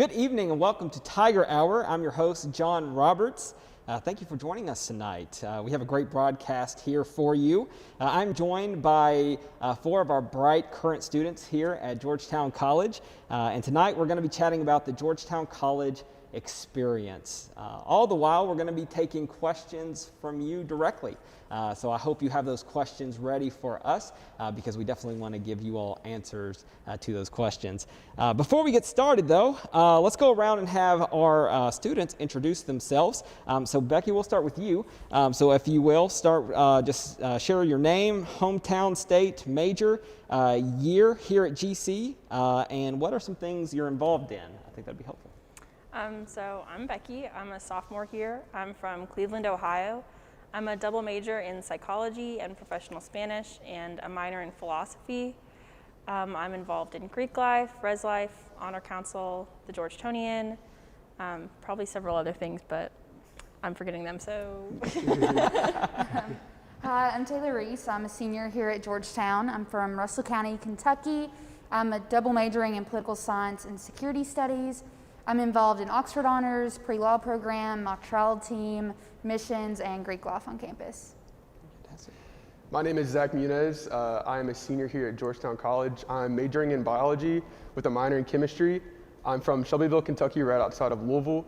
Good evening and welcome to Tiger Hour. I'm your host, John Roberts. Thank you for joining us tonight. We have a great broadcast here for you. I'm joined by four of our bright current students here at Georgetown College. And tonight we're going to be chatting about the Georgetown College experience. All the while, we're going to be taking questions from you directly. So I hope you have those questions ready for us because we definitely want to give you all answers to those questions. Before we get started though, let's go around and have our students introduce themselves. So Becky, we'll start with you. So if you will, start just share your name, hometown, state, major, year here at GC, and what are some things you're involved in? I think that'd be helpful. So I'm Becky. I'm a sophomore here. I'm from Cleveland, Ohio. I'm a double major in psychology and professional Spanish and a minor in philosophy. I'm involved in Greek life, Res Life, Honor Council, the Georgetonian, probably several other things, but I'm forgetting them, so. Hi, I'm Taylor Reese. I'm a senior here at Georgetown. I'm from Russell County, Kentucky. I'm a double majoring in political science and security studies. I'm involved in Oxford Honors, pre-law program, mock trial team, missions, and Greek life on campus. Fantastic. My name is Zach Munez. I am a senior here at Georgetown College. I'm majoring in biology with a minor in chemistry. I'm from Shelbyville, Kentucky, right outside of Louisville.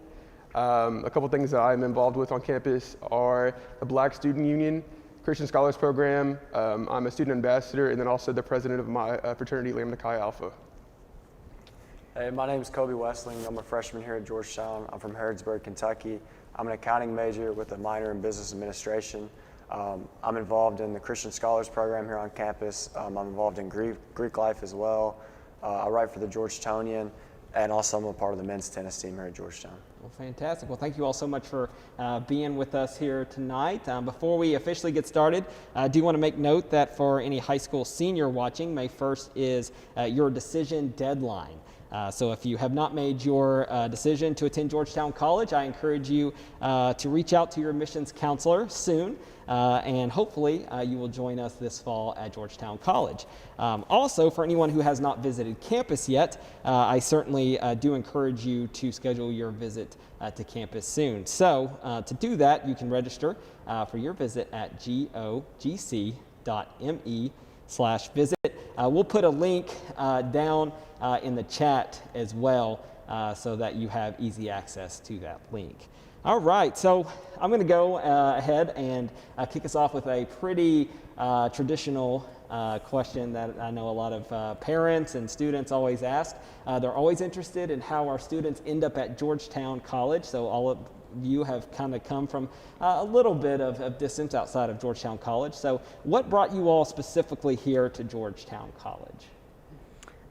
A couple things that I'm involved with on campus are the Black Student Union, Christian Scholars Program. I'm a student ambassador and then also the president of my fraternity, Lambda Chi Alpha. Hey, my name is Kobe Westling. I'm a freshman here at Georgetown. I'm from Harrodsburg, Kentucky. I'm an accounting major with a minor in business administration. I'm involved in the Christian Scholars Program here on campus. I'm involved in Greek life as well. I write for the Georgetonian, and also I'm a part of the men's tennis team here at Georgetown. Well, fantastic. Well, thank you all so much for being with us here tonight. Before we officially get started, I do want to make note that for any high school senior watching, May 1st is your decision deadline. So if you have not made your decision to attend Georgetown College, I encourage you to reach out to your admissions counselor soon, and hopefully you will join us this fall at Georgetown College. Also, for anyone who has not visited campus yet, I certainly do encourage you to schedule your visit to campus soon. So to do that, you can register for your visit at gogc.me/visit. We'll put a link down in the chat as well so that you have easy access to that link. All right, so I'm going to go ahead and kick us off with a pretty traditional question that I know a lot of parents and students always ask. They're always interested in how our students end up at Georgetown College, so all of you have kind of come from a little bit of distance outside of Georgetown College. So what brought you all specifically here to Georgetown College?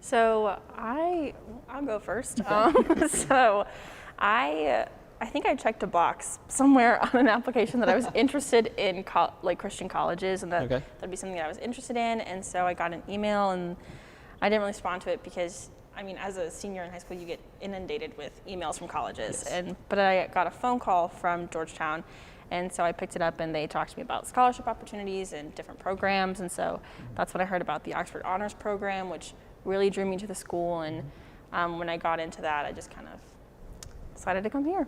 So I'll go first. So I think I checked a box somewhere on an application that I was interested in like Christian colleges, and that'd be something that I was interested in. And so I got an email, and I didn't really respond to it because, I mean, as a senior in high school, you get inundated with emails from colleges. Yes. But I got a phone call from Georgetown, and so I picked it up, and they talked to me about scholarship opportunities and different programs. And so that's when I heard about the Oxford Honors Program, which really drew me to the school. And when I got into that, I just kind of decided to come here.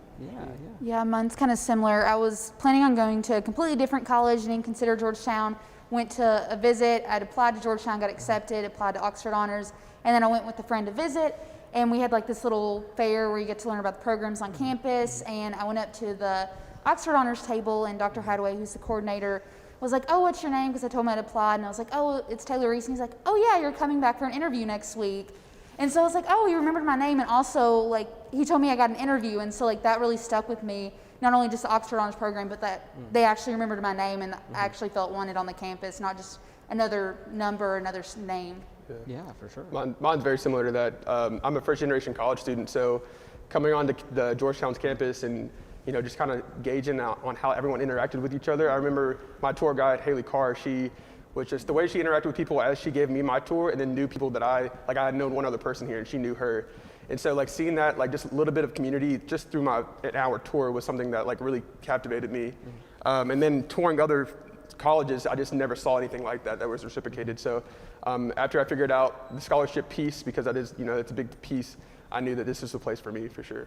Yeah, mine's kind of similar. I was planning on going to a completely different college and didn't consider Georgetown. Went to a visit. I'd applied to Georgetown, got accepted, applied to Oxford Honors, and then I went with a friend to visit, and we had like this little fair where you get to learn about the programs on campus, and I went up to the Oxford Honors table, and Dr. Hadaway, who's the coordinator, was like, "Oh, what's your name?" Because I told him I'd applied, and I was like, "Oh, it's Taylor Reese," and he's like, "Oh yeah, you're coming back for an interview next week." And so I was like, "Oh, he remembered my name," and also like he told me I got an interview, and so like that really stuck with me. Not only just the Oxford Honors Program, but that they actually remembered my name, and I actually felt wanted on the campus, not just another number, another name. Yeah, for sure. Mine's very similar to that. I'm a first generation college student, so coming onto the Georgetown's campus and just kind of gauging on how everyone interacted with each other. I remember my tour guide, Haley Carr, she was just the way she interacted with people as she gave me my tour, and then knew people that I had known one other person here and she knew her. And so like seeing that, like just a little bit of community just through an hour tour was something that like really captivated me. And then touring other colleges, I just never saw anything like that was reciprocated. So after I figured out the scholarship piece, because that is, it's a big piece, I knew that this was the place for me for sure.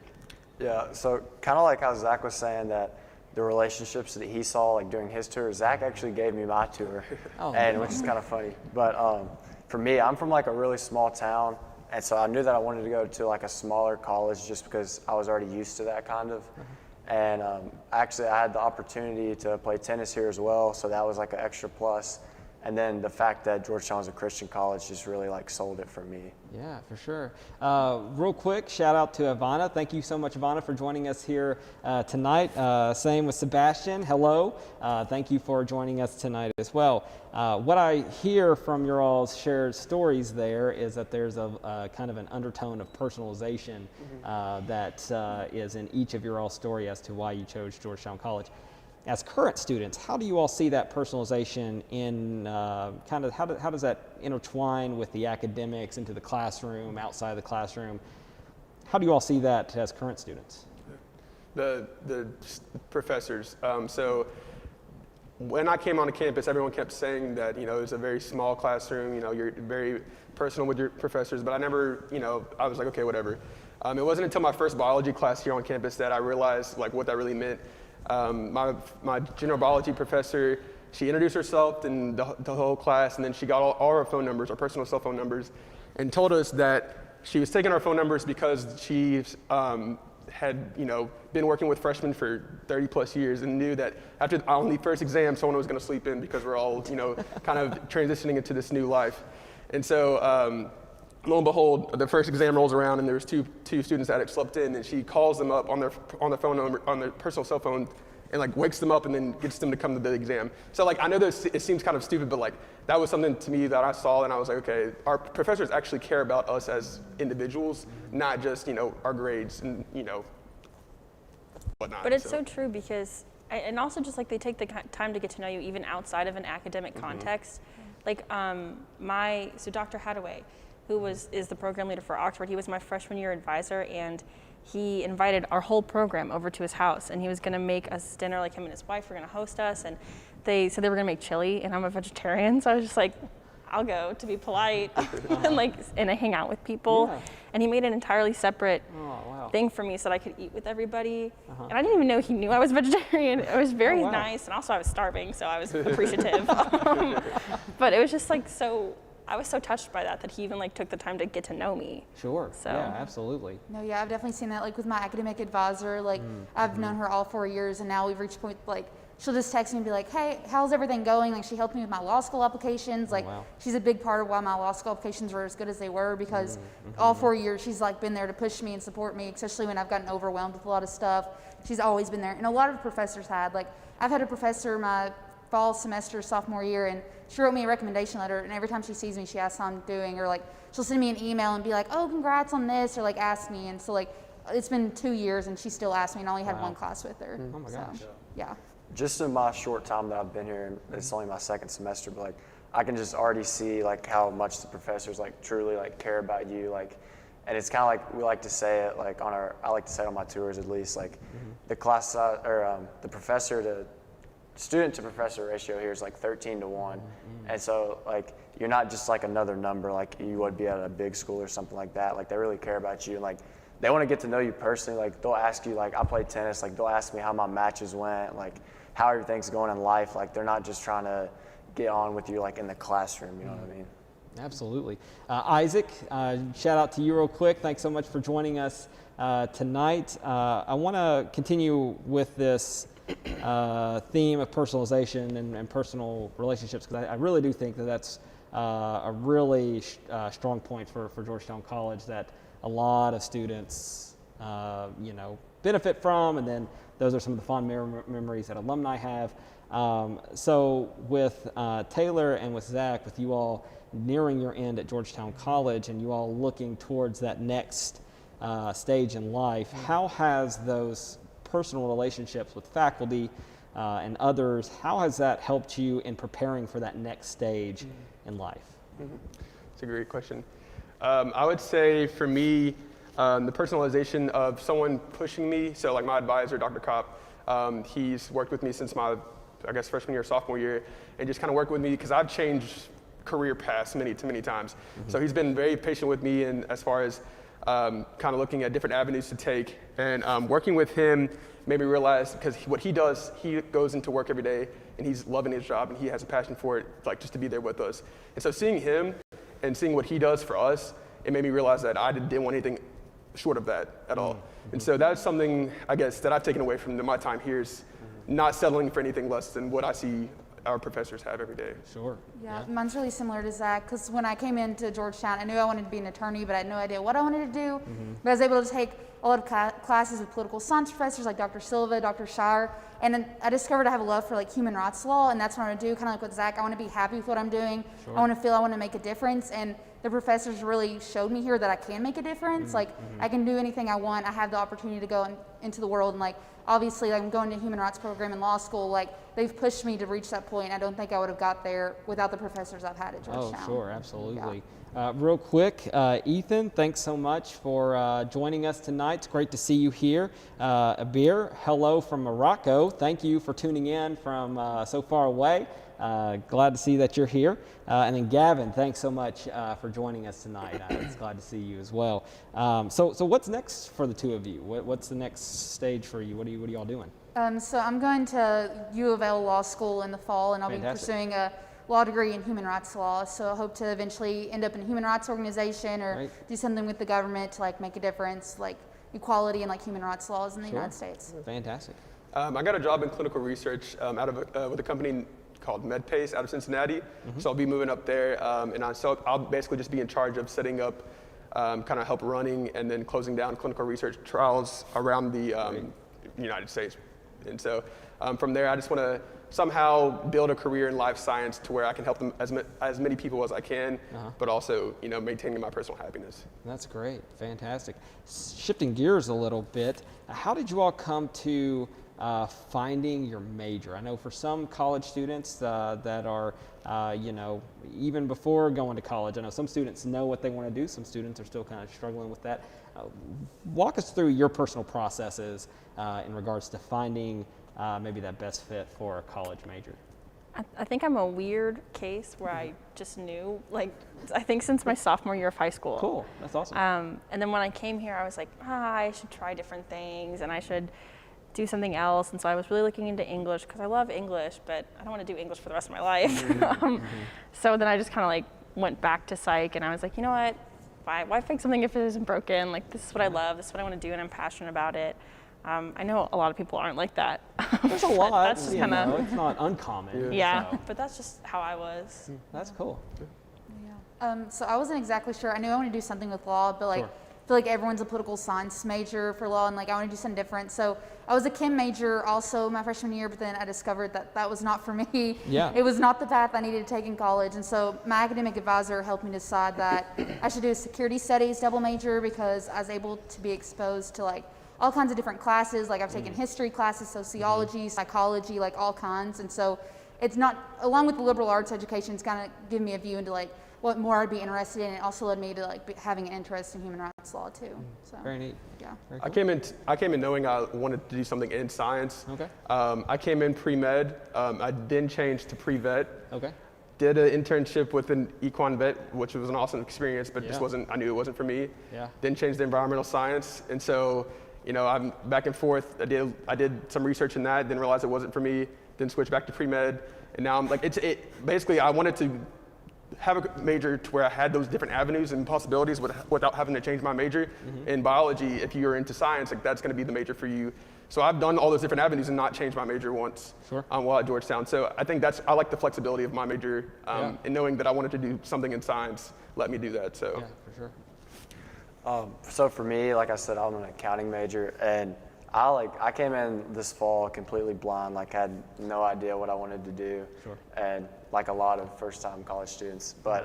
Yeah, so kind of like how Zach was saying that the relationships that he saw like during his tour, Zach actually gave me my tour, and which is kind of funny. But for me, I'm from like a really small town, and so I knew that I wanted to go to like a smaller college just because I was already used to that kind of. And actually, I had the opportunity to play tennis here as well, so that was like an extra plus. And then the fact that Georgetown was a Christian college just really like sold it for me. Yeah, for sure. Real quick, shout out to Ivana. Thank you so much, Ivana, for joining us here tonight. Same with Sebastian. Hello. Thank you for joining us tonight as well. What I hear from your all's shared stories there is that there's a kind of an undertone of personalization that is in each of your all's story as to why you chose Georgetown College. As current students, how do you all see that personalization in kind of how does that intertwine with the academics into the classroom, outside the classroom? How do you all see that as current students? The professors. So when I came onto campus, everyone kept saying that, it was a very small classroom, you're very personal with your professors, but I never, I was like, okay, whatever. It wasn't until my first biology class here on campus that I realized like what that really meant. My general biology professor, she introduced herself and the whole class, and then she got all our phone numbers, our personal cell phone numbers, and told us that she was taking our phone numbers because she had been working with freshmen for 30 plus years and knew that after on the first exam someone was going to sleep in because we're all kind of transitioning into this new life. And so lo and behold, the first exam rolls around and there's two students that had slept in, and she calls them up on their phone number, on their personal cell phone, and like wakes them up and then gets them to come to the exam. So like I know that it seems kind of stupid, but like that was something to me that I saw, and I was like, okay, our professors actually care about us as individuals, not just our grades and whatnot. But it's so true because, and also just like they take the time to get to know you even outside of an academic context. Like so Dr. Hadaway, who is the program leader for Oxford, he was my freshman year advisor, and he invited our whole program over to his house, and he was gonna make us dinner, like him and his wife were gonna host us, and they said they were gonna make chili, and I'm a vegetarian, so I was just like, I'll go to be polite and I hang out with people. Yeah. And he made an entirely separate thing for me so that I could eat with everybody. And I didn't even know he knew I was vegetarian. It was very nice, and also I was starving, so I was appreciative. But it was just like I was so touched by that he even like took the time to get to know me. Sure. So. Yeah, absolutely. No, yeah, I've definitely seen that. Like with my academic advisor, like I've known her all 4 years, and now we've reached a point like she'll just text me and be like, "Hey, how's everything going?" Like she helped me with my law school applications. Like she's a big part of why my law school applications were as good as they were, because all 4 years she's like been there to push me and support me, especially when I've gotten overwhelmed with a lot of stuff. She's always been there, and a lot of professors had. Like I've had a professor my fall semester sophomore year, and she wrote me a recommendation letter, and every time she sees me, she asks how I'm doing, or like she'll send me an email and be like, "Oh, congrats on this," or like ask me. And so like it's been 2 years and she still asks me, and I only had one class with her. Oh my gosh. Yeah. Just in my short time that I've been here, and it's only my second semester, but like I can just already see like how much the professors like truly like care about you, like, and it's kind of like we like to say it like I like to say it on my tours at least, like the class or the professor to student to professor ratio here is like 13-1, and so like you're not just like another number like you would be at a big school or something like that. Like they really care about you, and like they want to get to know you personally. Like they'll ask you, like I play tennis, like they'll ask me how my matches went, like how everything's going in life. Like they're not just trying to get on with you like in the classroom, you know what I mean? Absolutely. Isaac, shout out to you real quick. Thanks so much for joining us tonight. I want to continue with this theme of personalization and personal relationships, because I really do think that that's a really strong point for Georgetown College that a lot of students benefit from, and then those are some of the fond memories that alumni have. So with Taylor and with Zach, with you all nearing your end at Georgetown College and you all looking towards that next stage in life, how has those personal relationships with faculty and others, how has that helped you in preparing for that next stage in life? It's a great question. I would say for me, the personalization of someone pushing me, so like my advisor, Dr. Kopp, he's worked with me since my, freshman year, sophomore year, and just kind of worked with me because I've changed career paths many times. So he's been very patient with me, and as far as kind of looking at different avenues to take. And working with him made me realize, because what he does, he goes into work every day and he's loving his job and he has a passion for it, like just to be there with us. And so seeing him and seeing what he does for us, it made me realize that I didn't want anything short of that at all. And so that's something, I guess, that I've taken away from my time here is not settling for anything less than what I see our professors have every day. Sure. Yeah, mine's really similar to Zach, because when I came into Georgetown, I knew I wanted to be an attorney, but I had no idea what I wanted to do. But I was able to take a lot of classes with political science professors like Dr. Silva, Dr. Shire, and then I discovered I have a love for like human rights law, and that's what I want to do, kind of like with Zach. I want to be happy with what I'm doing. Sure. I want to feel I want to make a difference, and the professors really showed me here that I can make a difference. Like, I can do anything I want. I have the opportunity to go into the world, and like, obviously, like, I'm going to human rights program in law school. Like, they've pushed me to reach that point. I don't think I would have got there without the professors I've had at Georgetown. Oh, sure, absolutely. Real quick, Ethan, thanks so much for joining us tonight. It's great to see you here. Abir, hello from Morocco. Thank you for tuning in from so far away. Glad to see that you're here. And then Gavin, thanks so much for joining us tonight. It's glad to see you as well. So what's next for the two of you? What's the next stage for you? What are you all doing? So I'm going to U of L Law School in the fall, and I'll be pursuing a law degree in human rights law. So I hope to eventually end up in a human rights organization or do something with the government to like make a difference, like equality and like human rights laws in the United States. Fantastic. I got a job in clinical research with a company called MedPace out of Cincinnati. So I'll be moving up there, and I'll basically just be in charge of setting up, kind of help running and then closing down clinical research trials around the United States. And so from there, I just want to somehow build a career in life science to where I can help them as many people as I can, but also, maintaining my personal happiness. That's great. Fantastic. Shifting gears a little bit, how did you all come to finding your major? I know for some college students that are, even before going to college, I know some students know what they want to do. Some students are still kind of struggling with that. Walk us through your personal processes in regards to finding maybe that best fit for a college major. I think I'm a weird case where I just knew, like, I think since my sophomore year of high school. Cool, that's awesome. And then when I came here, I was like, I should try different things and I should do something else. And so I was really looking into English because I love English, but I don't want to do English for the rest of my life. So then I just kind of like went back to psych, and I was like, you know what? Why fix something if it isn't broken? Like, this is what I love, this is what I want to do, and I'm passionate about it. I know a lot of people aren't like that. There's a lot, that's just kinda, it's not uncommon. Yeah, so. but that's just how I was. That's cool. So I wasn't exactly sure. I knew I wanted to do something with law, but like, I feel like everyone's a political science major for law, and like I want to do something different. So I was a chem major also my freshman year, but then I discovered that was not for me. Yeah. It was not the path I needed to take in college, and so my academic advisor helped me decide that I should do a security studies double major because I was able to be exposed to like all kinds of different classes. Like I've taken history classes, sociology, psychology, like all kinds, and so it's not, along with the liberal arts education, it's kind of given me a view into like what more I'd be interested in. It also led me to like having an interest in human rights law too. So Very neat. yeah. Very cool. I came in knowing I wanted to do something in science. Okay. I came in pre-med. I then changed to pre-vet. Okay. Did an internship with an equine vet, which was an awesome experience, but just Yeah. I knew it wasn't for me. Yeah. Then changed to environmental science, and so I'm back and forth. I did some research in that, then realized it wasn't for me. Then switched back to pre-med, and now I'm like basically I wanted to have a major to where I had those different avenues and possibilities without having to change my major. In biology, if you're into science, like that's going to be the major for you. So I've done all those different avenues and not changed my major once while at Georgetown. So I think I like the flexibility of my major, and knowing that I wanted to do something in science let me do that. So. Yeah, for sure. So for me, like I said, I'm an accounting major, and I came in this fall completely blind, like had no idea what I wanted to do, and like a lot of first-time college students. But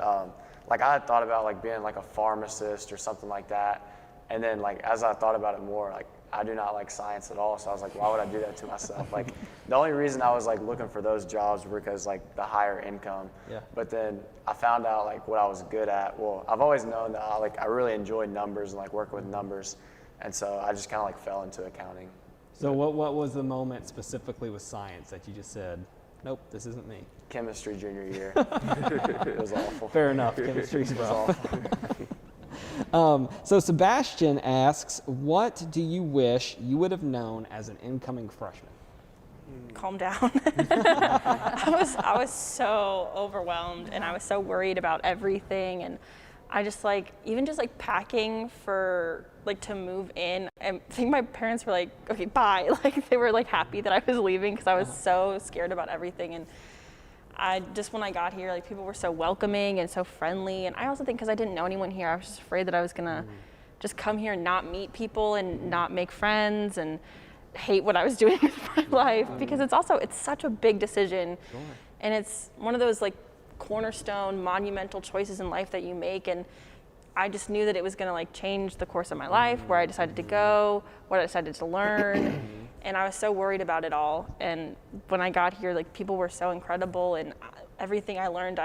like I had thought about like being like a pharmacist or something like that, and then like as I thought about it more, like I do not like science at all, so I was like, why would I do that to myself? Like the only reason I was like looking for those jobs were because like the higher income. Yeah. But then I found out like what I was good at. Well, I've always known that I really enjoy numbers and like working with numbers. And so I just kind of like fell into accounting. So what was the moment specifically with science that you just said, nope, this isn't me? Chemistry junior year. It was awful. Fair enough. Chemistry's It was rough. awful. So Sebastian asks, what do you wish you would have known as an incoming freshman? Calm down. I was so overwhelmed and I was so worried about everything, and I just even just packing for to move in. I think my parents were like, okay, bye. They were happy that I was leaving because I was so scared about everything. And I just, when I got here, people were so welcoming and so friendly. And I also think because I didn't know anyone here, I was just afraid that I was gonna just come here and not meet people and not make friends and hate what I was doing with my life, because it's such a big decision. Sure. And it's one of those cornerstone monumental choices in life that you make, and I just knew that it was going to change the course of my life, where I decided to go, what I decided to learn. And I was so worried about it all. And when I got here, people were so incredible, and everything I learned,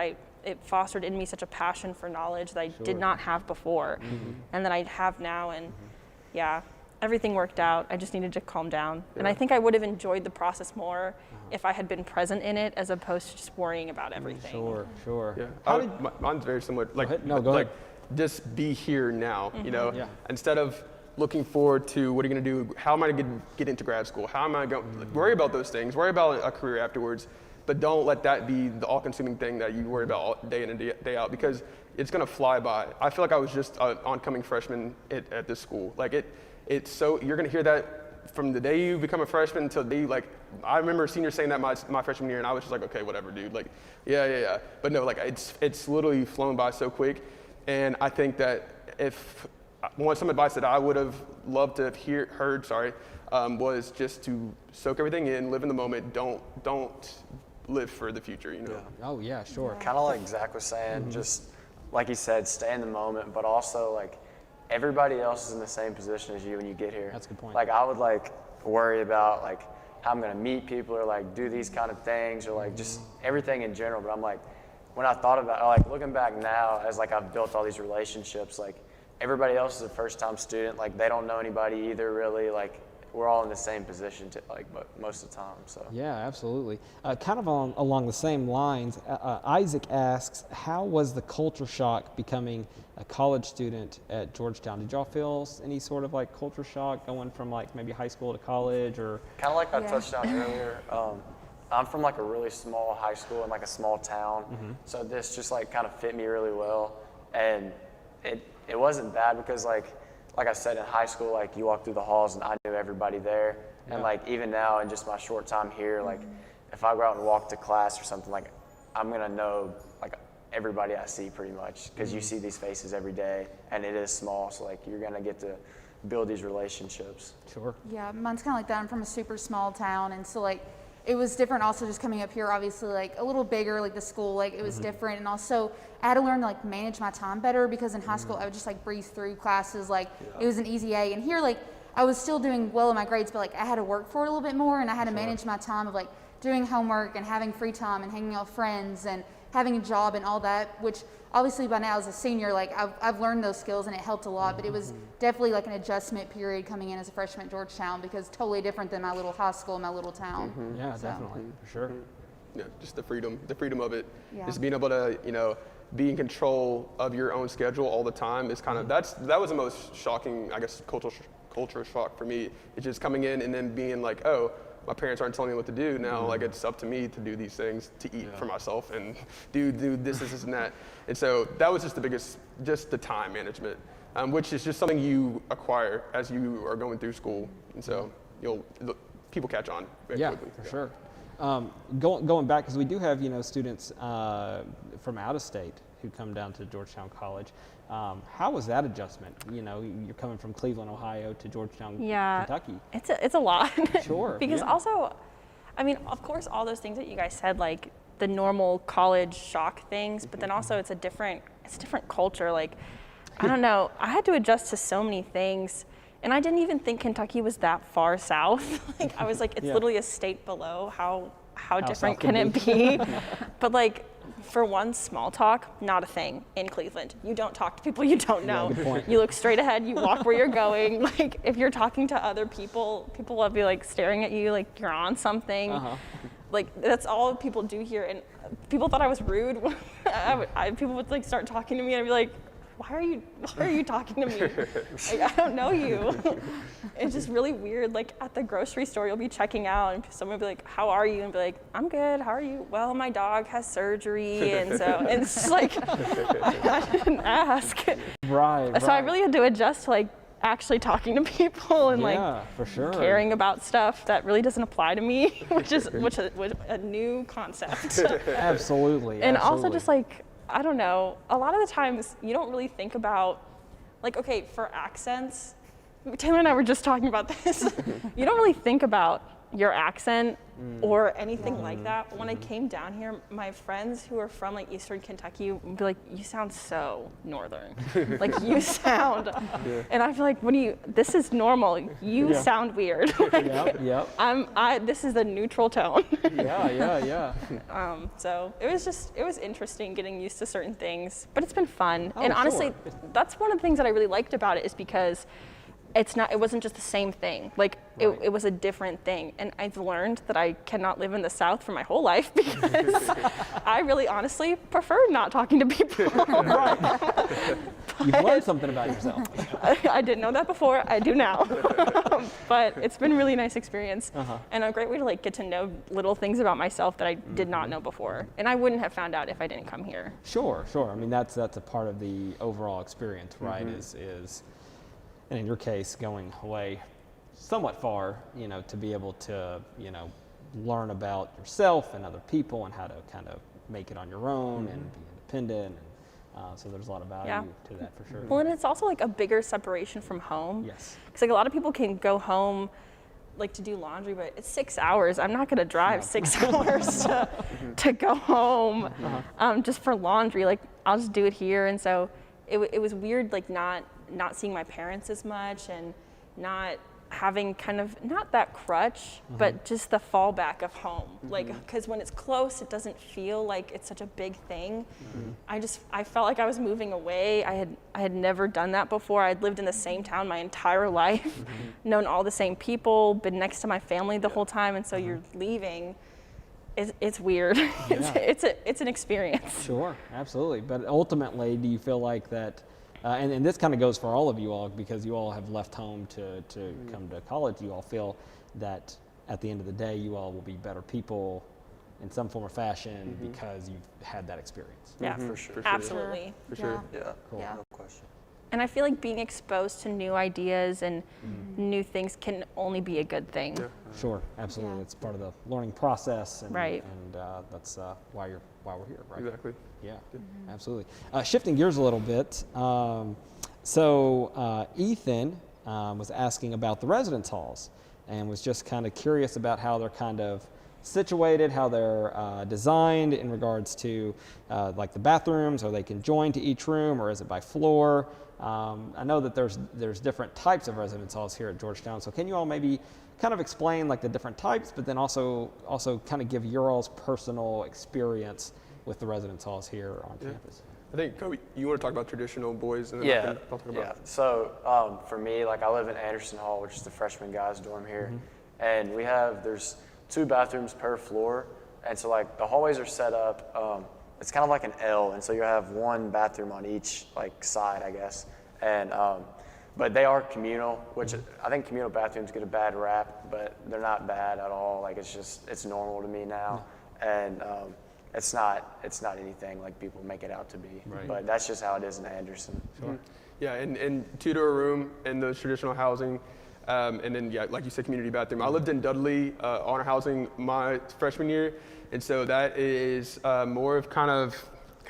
it fostered in me such a passion for knowledge that I did not have before, and that I have now. And yeah, everything worked out. I just needed to calm down. Yeah. And I think I would have enjoyed the process more if I had been present in it, as opposed to just worrying about everything. Sure. Yeah. Mine's very similar. Go ahead. Just be here now, Yeah. Instead of looking forward to what are you going to do, how am I going to get into grad school, how am I going to worry about those things, worry about a career afterwards, but don't let that be the all-consuming thing that you worry about all day in and day out, because it's going to fly by. I feel like I was just an oncoming freshman at this school. It's so, you're going to hear that from the day you become a freshman until the day I remember seniors saying that my freshman year, and I was just okay, whatever, dude. Yeah. But no, it's literally flown by so quick. And I think that if some advice that I would have loved to have heard, was just to soak everything in, live in the moment. Don't live for the future, Yeah. Oh yeah, sure. Kind of like Zach was saying, just like he said, stay in the moment, but also everybody else is in the same position as you when you get here. That's a good point. I would worry about how I'm gonna meet people, or do these kind of things, or just everything in general. But I'm when I thought about it, looking back now, as I've built all these relationships, everybody else is a first-time student, they don't know anybody either, really. We're all in the same position but most of the time. So yeah, absolutely. Kind of along the same lines, Isaac asks, how was the culture shock becoming a college student at Georgetown? Did y'all feel any sort of culture shock going from maybe high school to college, or kind of I touched on earlier? I'm from a really small high school in a small town, so this just kind of fit me really well, and it wasn't bad because like I said, in high school, you walk through the halls and I knew everybody there, and even now in just my short time here, if I go out and walk to class or something, I'm gonna know everybody I see pretty much, because you see these faces every day, and it is small, so you're gonna get to build these relationships. Sure. Yeah, mine's kind of like that. I'm from a super small town, and so it was different also just coming up here, obviously a little bigger, the school, it was different. And also I had to learn to manage my time better, because in high school I would just breeze through classes, it was an easy A. And here I was still doing well in my grades, but I had to work for it a little bit more, and I had to manage my time of doing homework and having free time and hanging out with friends and having a job and all that, which obviously by now as a senior, I've learned those skills and it helped a lot, but it was definitely an adjustment period coming in as a freshman at Georgetown, because totally different than my little high school, my little town. Yeah, definitely, for sure. Yeah, just the freedom of it, Yeah. just being able to, be in control of your own schedule all the time is kind of, that was the most shocking, I guess, culture shock for me. It's just coming in and then being oh, my parents aren't telling me what to do now. It's up to me to do these things, to eat for myself and do this, and that. And so that was just the biggest, just the time management, which is just something you acquire as you are going through school. And so people catch on very quickly. For sure. Going back, because we do have students from out of state who come down to Georgetown College. How was that adjustment? You're coming from Cleveland, Ohio to Georgetown, Kentucky. It's a lot. Sure. Because also, of course, all those things that you guys said, the normal college shock things, but then also it's a different culture. I don't know, I had to adjust to so many things. And I didn't even think Kentucky was that far south. I was it's literally a state below. How different can it be? But for one, small talk, not a thing in Cleveland. You don't talk to people you don't know. Good point. You look straight ahead, you walk where you're going. If you're talking to other people, people will be staring at you you're on something. That's all people do here. And people thought I was rude. People would start talking to me and I'd be why are you talking to me? Like, I don't know you. It's just really weird. Like at the grocery store, you'll be checking out and someone will be like, how are you? And be like, I'm good, how are you? Well, my dog has surgery, and it's just like, I didn't ask. Right. So I really had to adjust to like actually talking to people and for sure. caring about stuff that really doesn't apply to me, which is a new concept. Absolutely. And also just like, I don't know, a lot of the times you don't really think about, like, okay, for accents, Taylor and I were just talking about this. You don't really think about your accent or anything like that. But when I came down here, my friends who are from like Eastern Kentucky would be like, you sound so northern. Like you sound, and I feel like this is normal. You sound weird. Like, this is a neutral tone. Yeah. So it was interesting getting used to certain things, but it's been fun. And honestly, that's one of the things that I really liked about it is because it wasn't just the same thing. Like it was a different thing. And I've learned that I cannot live in the South for my whole life because I really honestly prefer not talking to people. You've learned something about yourself. I didn't know that before, I do now. But it's been a really nice experience and a great way to like get to know little things about myself that I did not know before. And I wouldn't have found out if I didn't come here. Sure. I mean, that's a part of the overall experience, right? Is and in your case, going away somewhat far, to be able to, learn about yourself and other people and how to kind of make it on your own and be independent. And so there's a lot of value to that for sure. Well, and it's also like a bigger separation from home. Yes. Because like a lot of people can go home like to do laundry, but it's 6 hours. I'm not going to drive 6 hours to go home just for laundry. Like I'll just do it here. And so it was weird, like not seeing my parents as much and not having kind of not that crutch, but just the fallback of home. Like, because when it's close, it doesn't feel like it's such a big thing. I felt like I was moving away. I had never done that before. I'd lived in the same town my entire life, known all the same people, been next to my family the whole time, and so you're leaving. It's weird. It's an experience. Sure, absolutely. But ultimately, do you feel like that? And this kind of goes for all of you all because you all have left home to come to college. You all feel that at the end of the day, you all will be better people in some form or fashion because you've had that experience. Yeah, For sure. absolutely. For sure. Yeah, Cool. no question. And I feel like being exposed to new ideas and new things can only be a good thing. Yeah. Sure, absolutely. It's part of the learning process, and Right. and that's why we're here, right? Exactly. Yeah, absolutely. Shifting gears a little bit, so Ethan was asking about the residence halls and was just kind of curious about how they're kind of situated, how they're designed in regards to like the bathrooms. Are they conjoined to each room, or is it by floor? I know that there's different types of residence halls here at Georgetown, so can you all maybe kind of explain like the different types, but then also kind of give your all's personal experience with the residence halls here on campus? I think, Kobe, you want to talk about traditional boys, and then I'll talk about So for me, like I live in Anderson Hall, which is the freshman guys' dorm here, and there's 2 bathrooms per floor, and so like the hallways are set up. It's kind of like an L, and so you have 1 bathroom on each like side, I guess, and but they are communal, which I think communal bathrooms get a bad rap, but they're not bad at all. Like it's normal to me now, and it's not anything like people make it out to be. Right. But that's just how it is in Anderson. Sure. Yeah, and 2-door room in those traditional housing, and then like you said, community bathroom. I lived in Dudley honor housing my freshman year, and so that is more of kind of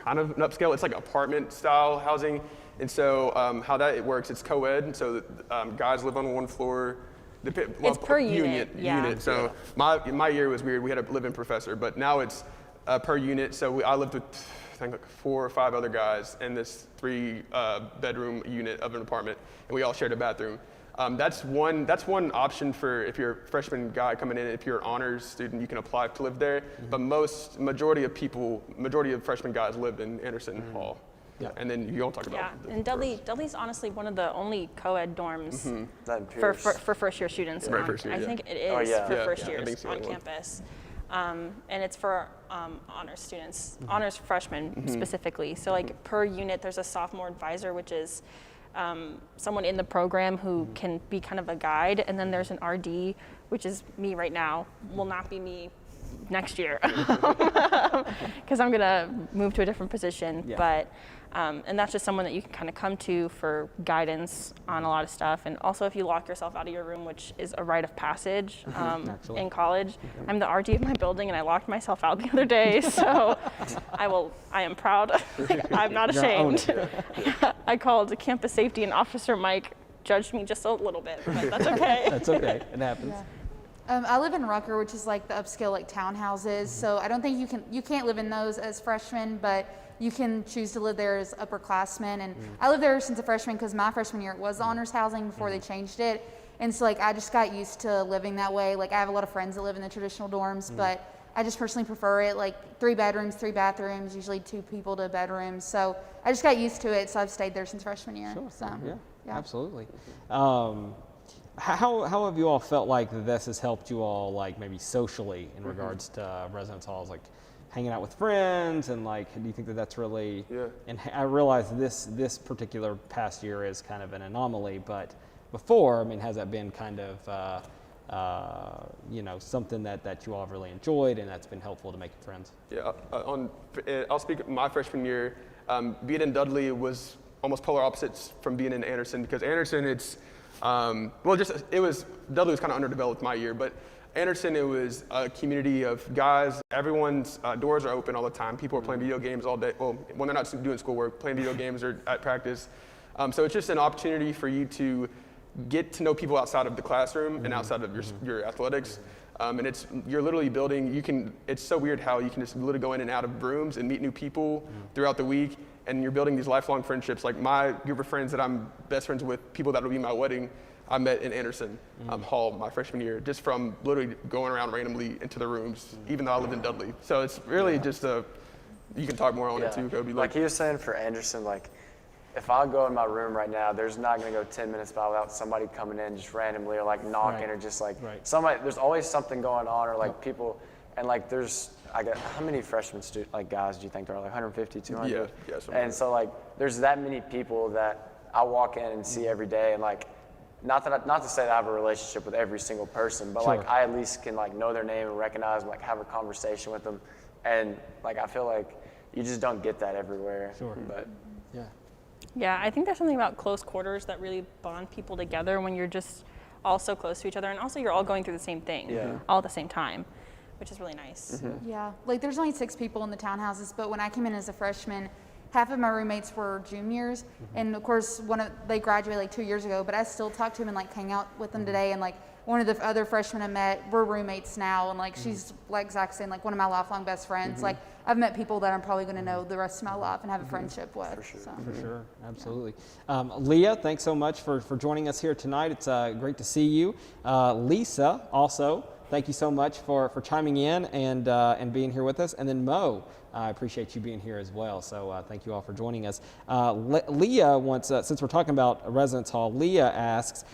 an upscale. It's like apartment style housing, and so how that works, it's co-ed, so guys live on 1 floor. It's per unit. Unit. So my year was weird. We had a live-in professor, but now it's per unit. So I lived with I think like 4 or 5 other guys in this 3 bedroom unit of an apartment, and we all shared a bathroom. That's one option for if you're a freshman guy coming in. If you're an honors student, you can apply to live there. But majority of freshman guys live in Anderson Hall. Yeah, and then you don't talk about. Yeah, and Dudley's honestly one of the only co-ed dorms That for first year students. Right, first year, I yeah. think it is for Yeah. first Yeah, I years think so, on yeah. campus. and it's for honors students, honors freshmen specifically. So like per unit, there's a sophomore advisor, which is someone in the program who can be kind of a guide, and then there's an RD, which is me right now. Will not be me next year because I'm gonna move to a different position. Yeah. But and that's just someone that you can kind of come to for guidance on a lot of stuff. And also, if you lock yourself out of your room, which is a rite of passage in college, I'm the RD of my building, and I locked myself out the other day. So I am proud. I'm not You're gonna own ashamed. I called campus safety, and Officer Mike judged me just a little bit, but that's okay. That's okay. It happens. Yeah. I live in Rucker, which is like the upscale like townhouses. So I don't think you can't live in those as freshmen, but you can choose to live there as upperclassmen. And I lived there since a freshman because my freshman year it was honors housing before they changed it. And so like I just got used to living that way. Like I have a lot of friends that live in the traditional dorms, but I just personally prefer it. Like 3 bedrooms, 3 bathrooms, usually 2 people to bedrooms. So I just got used to it. So I've stayed there since freshman year. Sure. So Yeah. Absolutely. How have you all felt like this has helped you all, like maybe socially in regards to residence halls, like hanging out with friends, and like, do you think that that's really? Yeah. And I realize this particular past year is kind of an anomaly, but before, I mean, has that been kind of something that you all have really enjoyed and that's been helpful to making friends? Yeah, I'll speak my freshman year. Being in Dudley was almost polar opposites from being in Anderson, because Anderson, Dudley was kind of underdeveloped my year, but Anderson, it was a community of guys. Everyone's doors are open all the time. People are playing video games all day. Well, when they're not doing schoolwork, playing video games or at practice. So it's just an opportunity for you to get to know people outside of the classroom and outside of your athletics. And you're literally building, it's so weird how you can just literally go in and out of rooms and meet new people throughout the week, and you're building these lifelong friendships. Like my group of friends that I'm best friends with, people that will be my wedding, I met in Anderson Hall my freshman year, just from literally going around randomly into the rooms, even though I lived in Dudley. So it's really just you can talk more on it too, Kobe. Like he was saying for Anderson, like if I go in my room right now, there's not going to go 10 minutes by without somebody coming in just randomly, or like knocking, or just like somebody. There's always something going on, or like people, and like how many freshman guys do you think there are? Like 150, 200? Yeah. And so like there's that many people that I walk in and see every day, and like not to say that I have a relationship with every single person, but like I at least can like know their name and recognize them, like have a conversation with them, and like I feel like you just don't get that everywhere. But yeah, I think there's something about close quarters that really bond people together when you're just all so close to each other, and also you're all going through the same thing all at the same time, which is really nice. Yeah, like there's only 6 people in the townhouses, but when I came in as a freshman, half of my roommates were juniors, and of course they graduated like 2 years ago, but I still talk to them and like hang out with them today. And like one of the other freshmen I met, we're roommates now, and like she's like Zach saying, like one of my lifelong best friends. Like I've met people that I'm probably going to know the rest of my life and have a friendship with. For sure, absolutely. Leah, thanks so much for joining us here tonight. It's great to see you. Lisa, also, thank you so much for chiming in and being here with us. And then Mo, I appreciate you being here as well. So thank you all for joining us. Leah wants, since we're talking about a residence hall, Leah asks,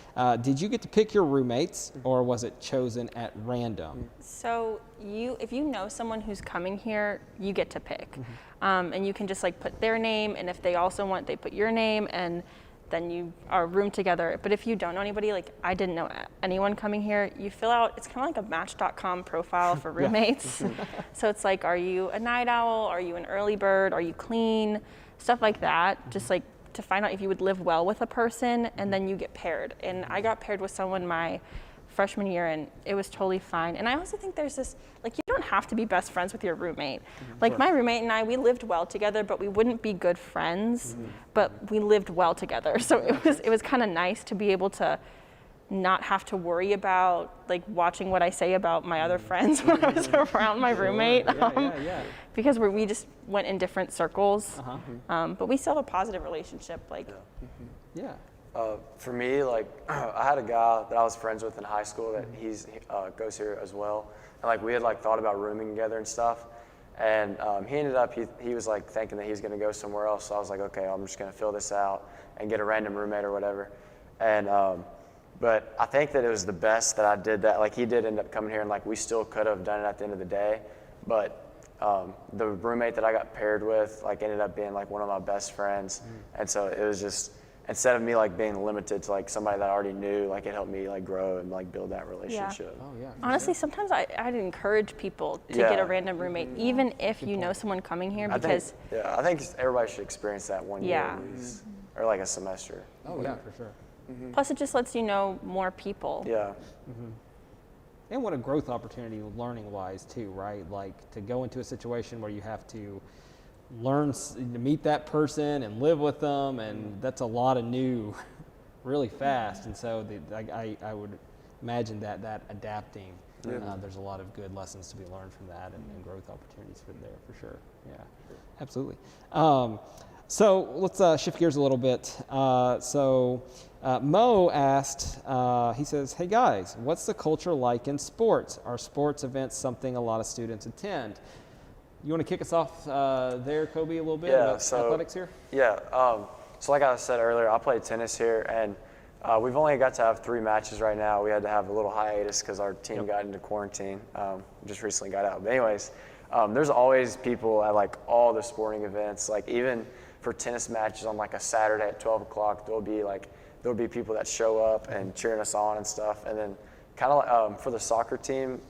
did you get to pick your roommates, or was it chosen at random? So if you know someone who's coming here, you get to pick. And you can just like put their name, and if they also want, they put your name, and then you are room together. But if you don't know anybody, like I didn't know anyone coming here, you fill out, it's kind of like a Match.com profile for roommates. So it's like, are you a night owl? Are you an early bird? Are you clean? Stuff like that, just like to find out if you would live well with a person, and then you get paired. And I got paired with someone my freshman year, and it was totally fine. And I also think there's this, like, you don't have to be best friends with your roommate. Like my roommate and I, we lived well together, but we wouldn't be good friends, but we lived well together. So it was kind of nice to be able to not have to worry about like watching what I say about my other friends when I was around my roommate. Because we just went in different circles, but we still have a positive relationship. Like, for me, like I had a guy that I was friends with in high school that he goes here as well, and like we had like thought about rooming together and stuff, and he ended up he was like thinking that he was gonna go somewhere else. So I was like, okay, I'm just gonna fill this out and get a random roommate or whatever, and But I think that it was the best that I did that. Like, he did end up coming here, and like we still could have done it at the end of the day. But the roommate that I got paired with like ended up being like one of my best friends, and so it was just, instead of me like being limited to like somebody that I already knew, like it helped me like grow and like build that relationship. Oh yeah. Honestly, sometimes I'd encourage people to get a random roommate, even if you know someone coming here, because I think everybody should experience that 1 year Yeah. at least, or like a semester. Oh yeah, for sure. plus it just lets you know more people. Yeah. And what a growth opportunity learning wise too, right? Like to go into a situation where you have to learn to meet that person and live with them, and that's a lot of new really fast. And so I would imagine that adapting, there's a lot of good lessons to be learned from that, and growth opportunities for there for sure. Yeah, absolutely. So let's shift gears a little bit. Mo asked, he says, hey guys, what's the culture like in sports? Are sports events something a lot of students attend? You want to kick us off there, Kobe, a little bit about athletics here? Yeah, so like I said earlier, I play tennis here, and we've only got to have 3 matches right now. We had to have a little hiatus because our team got into quarantine. Just recently got out. But anyways, there's always people at like all the sporting events. Like even for tennis matches on like a Saturday at 12 o'clock, there'll be people that show up and cheering us on and stuff. And then kind of like, for the soccer team,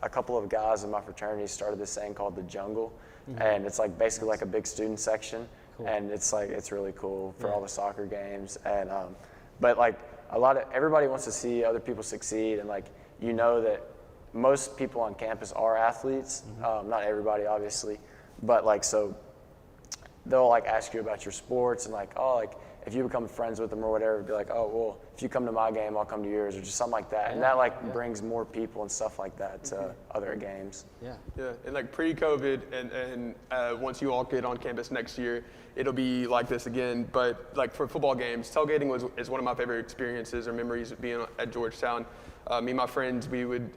a couple of guys in my fraternity started this thing called the Jungle, and it's like basically like a big student section, and it's really cool for all the soccer games. And but like everybody wants to see other people succeed, and like you know that most people on campus are athletes, not everybody obviously, but like so they'll like ask you about your sports, and like if you become friends with them or whatever, be like, oh, well, if you come to my game, I'll come to yours, or just something like that. And that brings more people and stuff like that to other games. Yeah, and like pre-COVID, and once you all get on campus next year, it'll be like this again. But like for football games, tailgating is one of my favorite experiences or memories of being at Georgetown. Me and my friends, we would,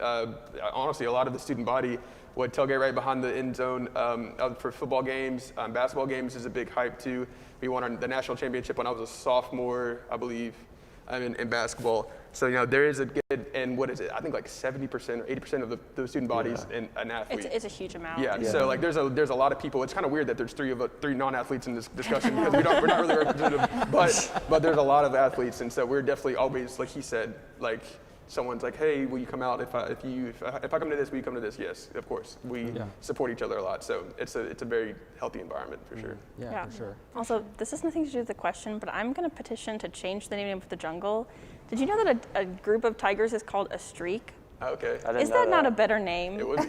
honestly, a lot of the student body would tailgate right behind the end zone for football games. Basketball games is a big hype too. We won the national championship when I was a sophomore, I believe, in basketball. So, there is a good, and what is it? I think like 70% or 80% of the student bodies in an athlete. It's a huge amount. Yeah. So like there's a lot of people. It's kind of weird that there's three non-athletes in this discussion because we're not really representative. But there's a lot of athletes, and so we're definitely always, like he said, like someone's like, hey, will you come out if I come to this, will you come to this? Yes, of course. We support each other a lot, so it's a very healthy environment for sure. Yeah, for sure. Also, this has nothing to do with the question, but I'm going to petition to change the name of the Jungle. Did you know that a group of tigers is called a streak? Okay. Is that not a better name? It would be.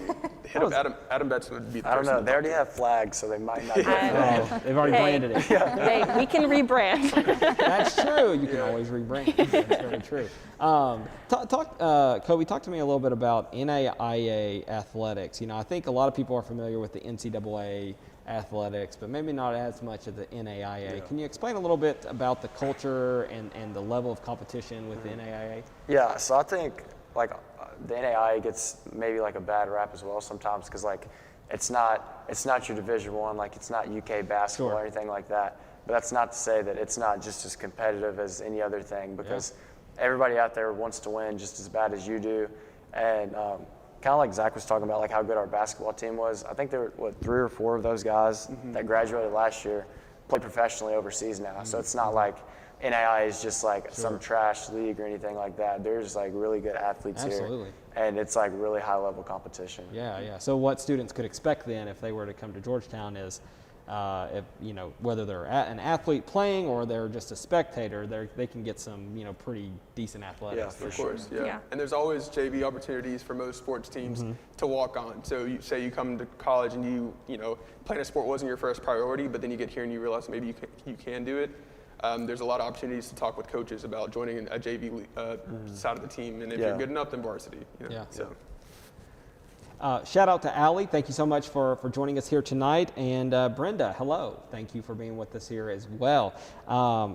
Adam Betts would be the I don't person. know. They already have flags, so they might not. They've already branded it. Hey, we can rebrand. That's true. You can always rebrand. That's very true. Kobe, talk to me a little bit about NAIA athletics. I think a lot of people are familiar with the NCAA athletics, but maybe not as much of the NAIA. Yeah. Can you explain a little bit about the culture and the level of competition with the NAIA? Yeah, so I think like the NAIA gets maybe like a bad rap as well sometimes because like it's not your Division I, like it's not UK basketball or anything like that. But that's not to say that it's not just as competitive as any other thing because everybody out there wants to win just as bad as you do. And kind of like Zach was talking about, like how good our basketball team was. I think there were 3 or 4 of those guys that graduated last year play professionally overseas now. So it's not like NAIA is just like some trash league or anything like that. There's like really good athletes here, and it's like really high level competition. Yeah. So what students could expect then if they were to come to Georgetown is, if whether they're an athlete playing or they're just a spectator, they can get some pretty decent athletics. Yeah, of course. Yeah. And there's always JV opportunities for most sports teams to walk on. So you say you come to college and you playing a sport wasn't your first priority, but then you get here and you realize maybe you can do it. There's a lot of opportunities to talk with coaches about joining a JV side of the team, and if you're good enough, then varsity. So. Shout out to Allie. Thank you so much for joining us here tonight. And Brenda, hello. Thank you for being with us here as well.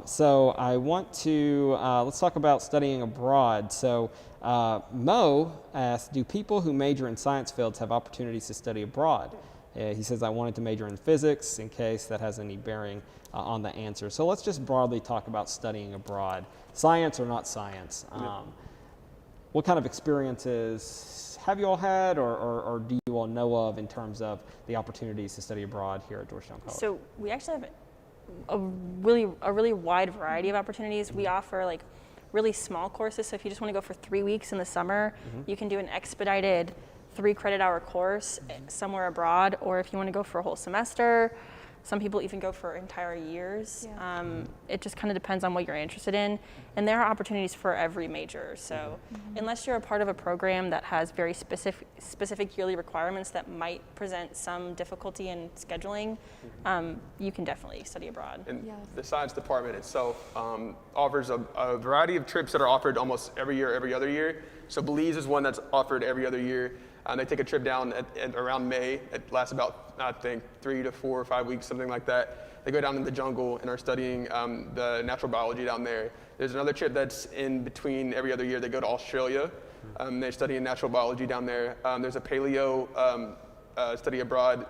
So I want to, let's talk about studying abroad. So Mo asked, do people who major in science fields have opportunities to study abroad? He says, I wanted to major in physics in case that has any bearing on the answer. So let's just broadly talk about studying abroad. science or not science. What kind of experiences have you all had, or do you all know of in terms of the opportunities to study abroad here at Georgetown College? So we actually have a really wide variety of opportunities. We offer like really small courses. So if you just want to go for 3 weeks in the summer, you can do an expedited 3 credit hour course somewhere abroad, or if you want to go for a whole semester. Some people even go for entire years. It just kind of depends on what you're interested in. And there are opportunities for every major. So unless you're a part of a program that has very specific yearly requirements that might present some difficulty in scheduling, you can definitely study abroad. And the science department itself offers a variety of trips that are offered almost every year, every other year. So Belize is one that's offered every other year. They take a trip down at around May. It lasts about, I think, 3 to 4 or 5 weeks, something like that. They go down in the jungle and are studying the natural biology down there. There's another trip that's in between every other year. They go to Australia. They're studying natural biology down there. There's a paleo study abroad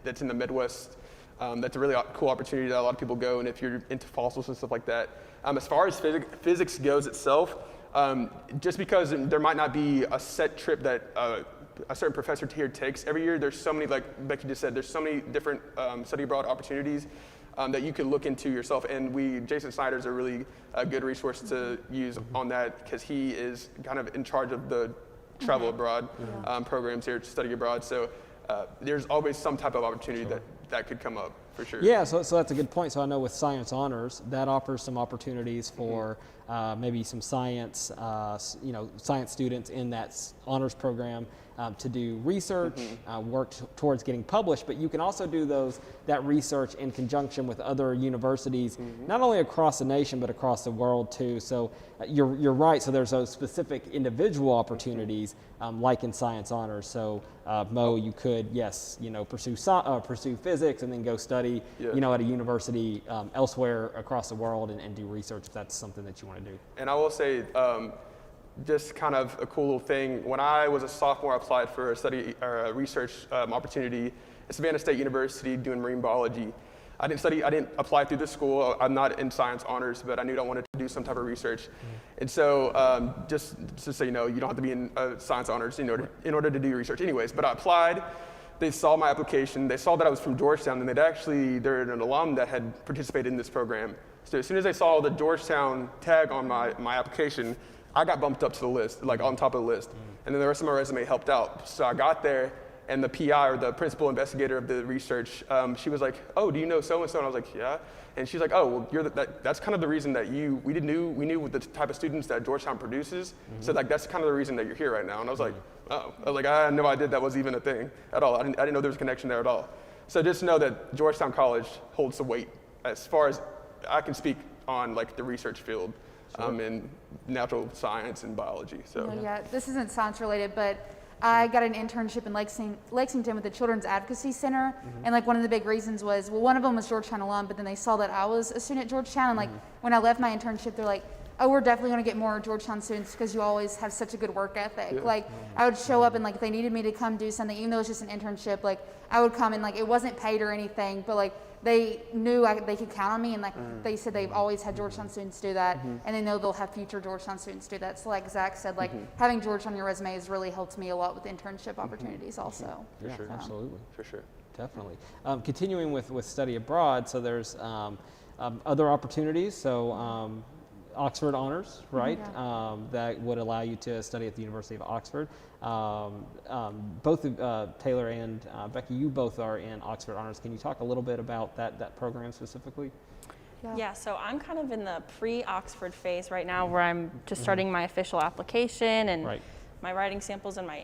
that's in the Midwest. That's a really cool opportunity that a lot of people go, and if you're into fossils and stuff like that. As far as physics goes itself, just because there might not be a set trip that a certain professor here takes every year, there's so many, like Becky just said, there's so many different study abroad opportunities that you can look into yourself. And Jason Snyder's a really good resource to use on that, because he is kind of in charge of the travel abroad programs here to study abroad. So there's always some type of opportunity that could come up, for sure. Yeah, so that's a good point. So I know with Science Honors, that offers some opportunities for maybe some science, science students in that honors program to do research, work towards getting published, but you can also do that research in conjunction with other universities, not only across the nation, but across the world too. So you're right, so there's those specific individual opportunities like in Science Honors. So Mo, you could, pursue physics and then go study, at a university elsewhere across the world and do research if that's something that you want to do. And I will say, just kind of a cool little thing, when I was a sophomore, I applied for a study or a research opportunity at Savannah State University doing marine biology. I didn't apply through the school. I'm not in Science Honors, but I knew I wanted to do some type of research. And so just so you know, you don't have to be in Science Honors in order to do research anyways. But I applied. They saw my application. They saw that I was from Georgetown, and they're an alum that had participated in this program. So as soon as they saw the Georgetown tag on my application, I got bumped up to the list, like on top of the list. And then the rest of my resume helped out. So I got there, and the PI, or the principal investigator of the research, she was like, "Oh, do you know so-and-so?" And I was like, "Yeah." And she's like, "Oh, well, that's kind of the reason that we knew the type of students that Georgetown produces. So like that's kind of the reason that you're here right now." And I was like, "Oh," I had no idea that was even a thing at all. I didn't know there was a connection there at all. So just know that Georgetown College holds the weight as far as I can speak on like the research field. In natural science and biology. So yeah, this isn't science related, but I got an internship in Lexington with the Children's Advocacy Center, and like one of the big reasons was, well, one of them was Georgetown alum, but then they saw that I was a student at Georgetown, and like when I left my internship, they're like, "Oh, we're definitely going to get more Georgetown students because you always have such a good work ethic." Like I would show up and like if they needed me to come do something, even though it was just an internship, like I would come and like it wasn't paid or anything, but like they knew they could count on me, and like they said they've always had Georgetown students do that, and they know they'll have future Georgetown students do that. So like Zach said, like having Georgetown on your resume has really helped me a lot with internship opportunities also. Yeah, sure. Absolutely. for sure. Definitely. Continuing with study abroad, so there's other opportunities. So Oxford Honors, right? That would allow you to study at the University of Oxford. Both Taylor and Becky, you both are in Oxford Honors. Can you talk a little bit about that program specifically? Yeah, so I'm kind of in the pre-Oxford phase right now, where I'm just starting my official application, and my writing samples and my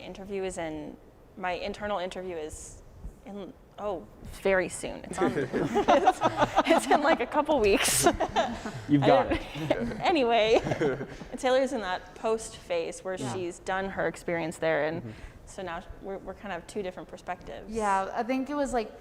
internal interview is in very soon. It's on. it's in like a couple weeks. You've got it. Anyway, Taylor's in that post phase where she's done her experience there, and so now we're kind of two different perspectives. Yeah, I think it was like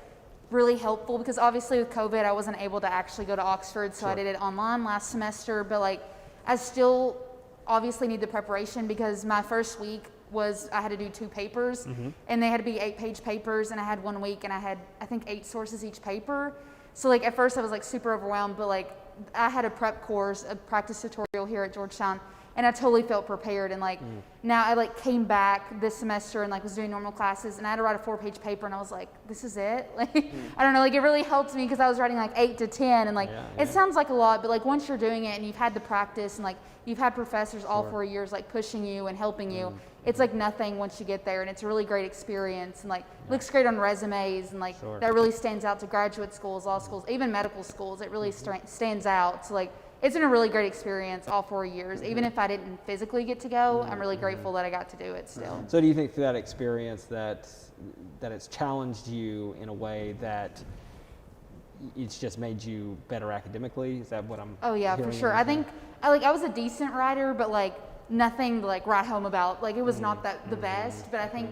really helpful because obviously with COVID, I wasn't able to actually go to Oxford, so I did it online last semester. But like, I still obviously need the preparation because my first week was I had to do 2 papers, and they had to be 8-page papers, and I had 1 week, and I had I think 8 sources each paper. So like at first I was like super overwhelmed, but like I had a prep course, a practice tutorial here at Georgetown, and I totally felt prepared. And like now I like came back this semester and like was doing normal classes, and I had to write a 4-page paper, and I was like, this is it. Like I don't know, like it really helped me because I was writing like 8 to 10, and like it sounds like a lot, but like once you're doing it and you've had the practice and like you've had professors all 4 years like pushing you and helping you, it's like nothing once you get there, and it's a really great experience, and like looks great on resumes, and like that really stands out to graduate schools, law schools, even medical schools. It really stands out. So like it's been a really great experience all 4 years. Even if I didn't physically get to go, I'm really grateful that I got to do it still. So do you think through that experience that it's challenged you in a way that it's just made you better academically? Is that what I'm Oh yeah, for hearing sure. you I say? think I was a decent writer, but like nothing to like write home about. Like it was not the best, but I think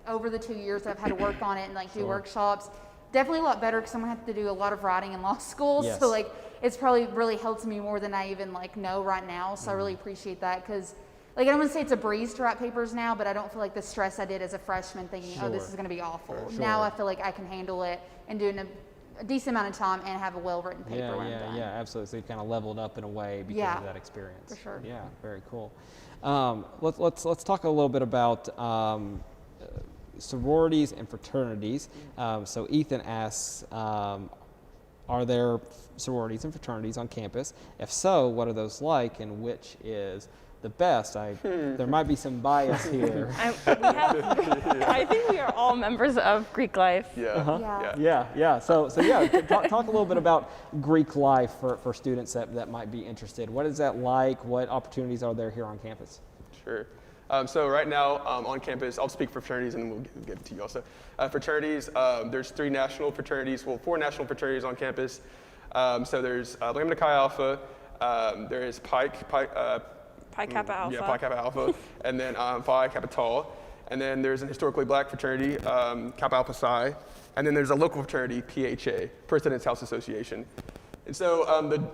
over the 2 years I've had to work on it and like do workshops. Definitely a lot better because someone had to do a lot of writing in law school. Yes. So like it's probably really helped me more than I even like know right now. So I really appreciate that because like I don't want to say it's a breeze to write papers now, but I don't feel like the stress I did as a freshman thinking, oh, this is going to be awful. Now I feel like I can handle it and do it in a decent amount of time and have a well-written paper when I'm done. Yeah, absolutely. So you kind of leveled up in a way because of that experience. For sure. Yeah, very cool. Let's talk a little bit about sororities and fraternities. So Ethan asks, are there sororities and fraternities on campus? If so, what are those like, and which is the best? There might be some bias here. I think we are all members of Greek life. Yeah. So talk a little bit about Greek life for students that might be interested. What is that like? What opportunities are there here on campus? Sure. So right now on campus, I'll speak for fraternities and then we'll get to you also. Fraternities, there's 4 national fraternities on campus. So there's Lambda Chi Alpha, there is Pi Kappa Alpha. Yeah, Pi Kappa Alpha, and then Phi Kappa Tau. And then there's an historically black fraternity, Kappa Alpha Psi. And then there's a local fraternity, PHA, President's House Association. And so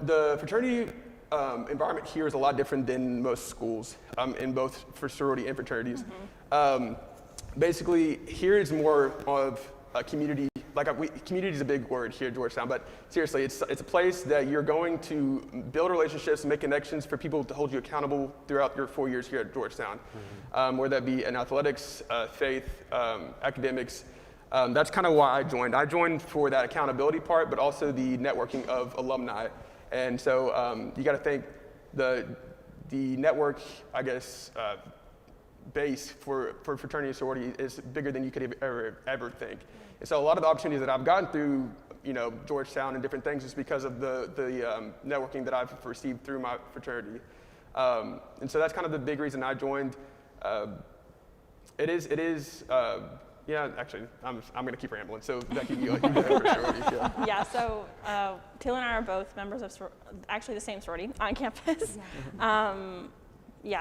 the fraternity environment here is a lot different than most schools in both for sorority and fraternities. Basically, here is more of a community. Community is a big word here at Georgetown, but seriously, it's a place that you're going to build relationships, make connections for people to hold you accountable throughout your 4 years here at Georgetown, whether that be in athletics, faith, academics. That's kind of why I joined. I joined for that accountability part, but also the networking of alumni. And so you got to think the network, I guess, base for fraternity and sorority is bigger than you could ever think. And so a lot of the opportunities that I've gotten through, Georgetown and different things is because of the networking that I've received through my fraternity. And so that's kind of the big reason I joined. Actually, I'm going to keep rambling. So Becky, you go for sorority. Yeah, so Taylor and I are both members of actually the same sorority on campus.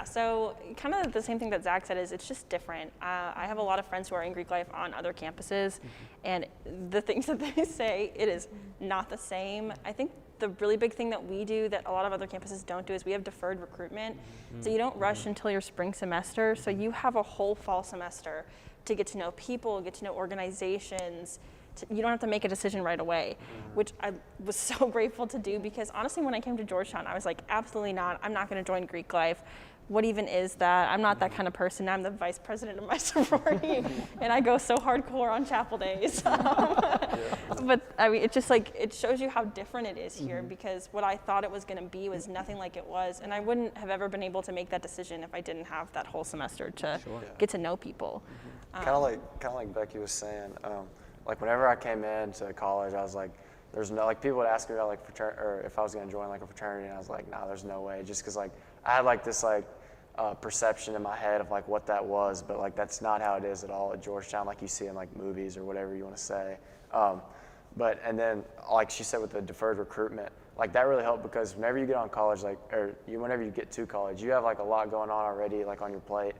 So kind of the same thing that Zach said is it's just different. I have a lot of friends who are in Greek life on other campuses, and the things that they say, it is not the same. I think the really big thing that we do that a lot of other campuses don't do is we have deferred recruitment. So you don't rush until your spring semester, so you have a whole fall semester to get to know people, get to know organizations. You don't have to make a decision right away, which I was so grateful to do because honestly, when I came to Georgetown, I was like, absolutely not. I'm not going to join Greek life. What even is that? I'm not that kind of person. I'm the vice president of my sorority, and I go so hardcore on chapel days. But I mean, it's just like, it shows you how different it is here because what I thought it was going to be was nothing like it was, and I wouldn't have ever been able to make that decision if I didn't have that whole semester to get to know people. Kind of like Becky was saying. Like whenever I came into college, I was like, there's no, like people would ask me about like fraternity, or if I was going to join like a fraternity, and I was like, nah, there's no way, just because like I had like this like perception in my head of like what that was, but like that's not how it is at all at Georgetown, like you see in like movies or whatever you want to say. And then like she said with the deferred recruitment, like that really helped because whenever you get on college, whenever you get to college, you have like a lot going on already, like on your plate.